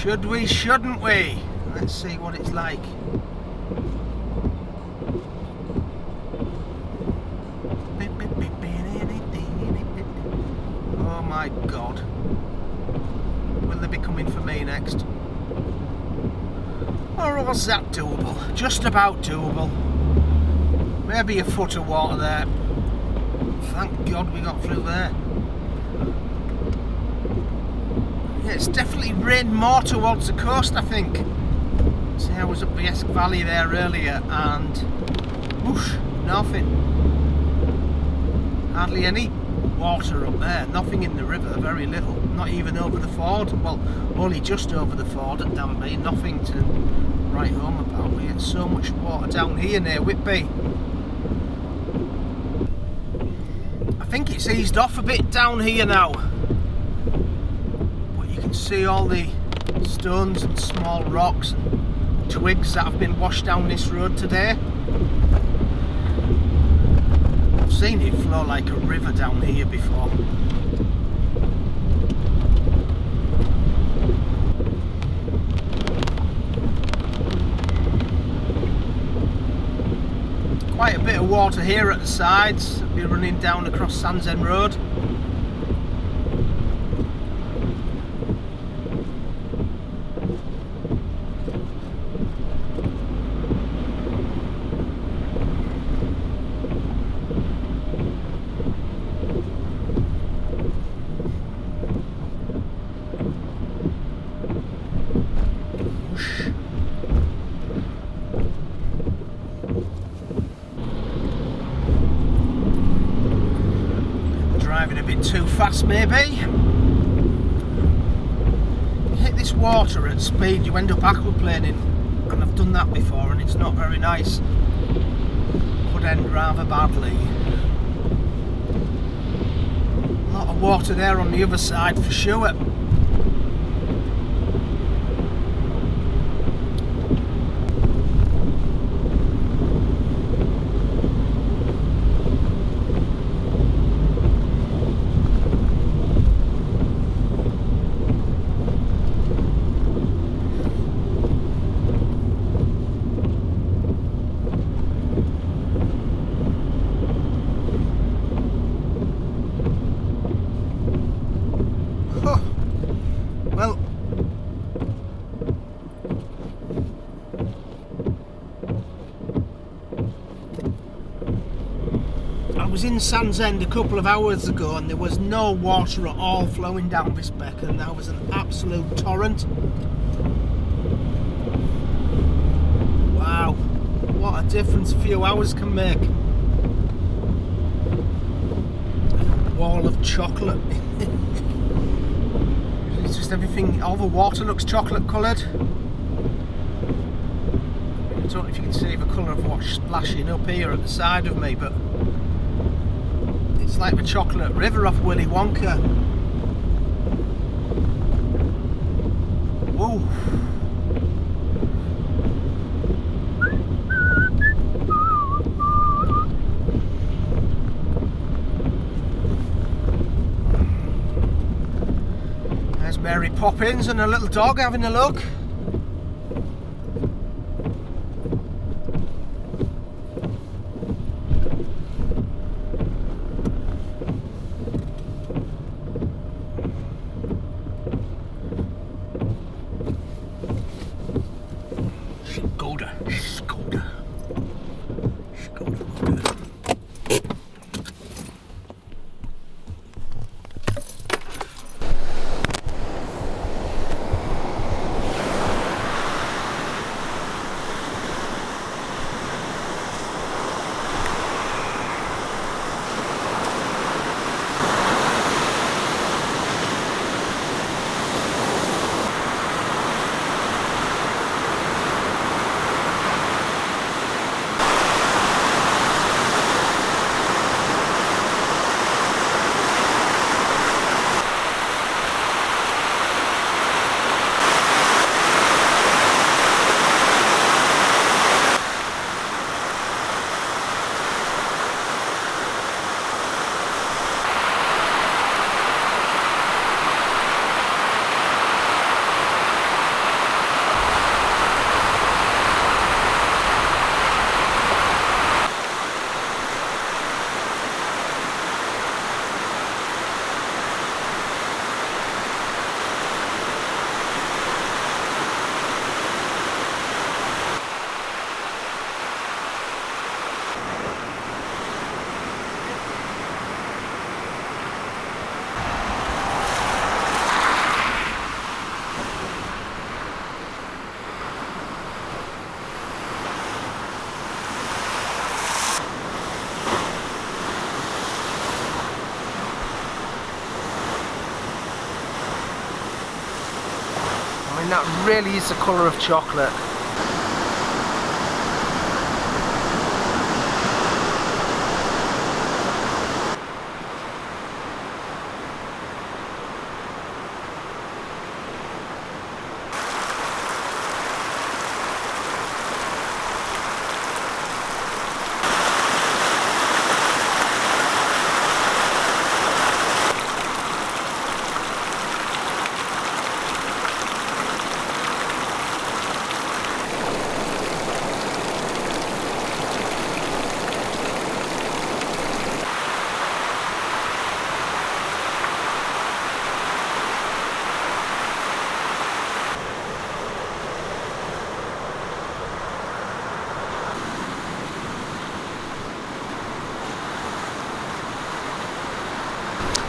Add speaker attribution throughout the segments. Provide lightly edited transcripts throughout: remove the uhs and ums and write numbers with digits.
Speaker 1: Should we, shouldn't we? Let's see what it's like. Oh my God. Will they be coming for me next? Or was that doable? Just about doable. Maybe a foot of water there. Thank God we got through there. Yeah, it's definitely rained more towards the coast, I think. See, I was up the Esk Valley there earlier and whoosh, nothing. Hardly any water up there, nothing in the river, very little. Not even over the ford, well, only just over the ford at Danby, nothing to write home about. We get so much water down here near Whitby. I think it's eased off a bit down here now. But you can see all the stones and small rocks and twigs that have been washed down this road today. I've seen it flow like a river down here before. Quite a bit of water here at the sides. I'll be running down across Sandsend Road. Driving a bit too fast maybe. You hit this water at speed, you end up aquaplaning, and I've done that before and it's not very nice. Could end rather badly. A lot of water there on the other side for sure. Well, I was in Sandsend a couple of hours ago and there was no water at all flowing down this beck, and there was an absolute torrent. Wow, what a difference a few hours can make. Wall of chocolate. It's just everything, all the water looks chocolate coloured. I don't know if you can see the colour of what's splashing up here at the side of me, but it's like the chocolate river off Willy Wonka. Whoa. There's Mary Poppins and a little dog having a look. Skoda. mean, that really is the colour of chocolate.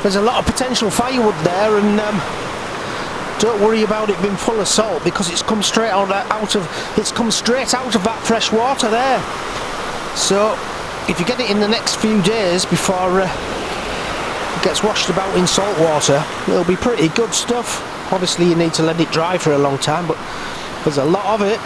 Speaker 1: There's a lot of potential firewood there, and don't worry about it being full of salt, because it's come straight out of that fresh water there. So if you get it in the next few days before it gets washed about in salt water, it'll be pretty good stuff. Obviously you need to let it dry for a long time, but there's a lot of it.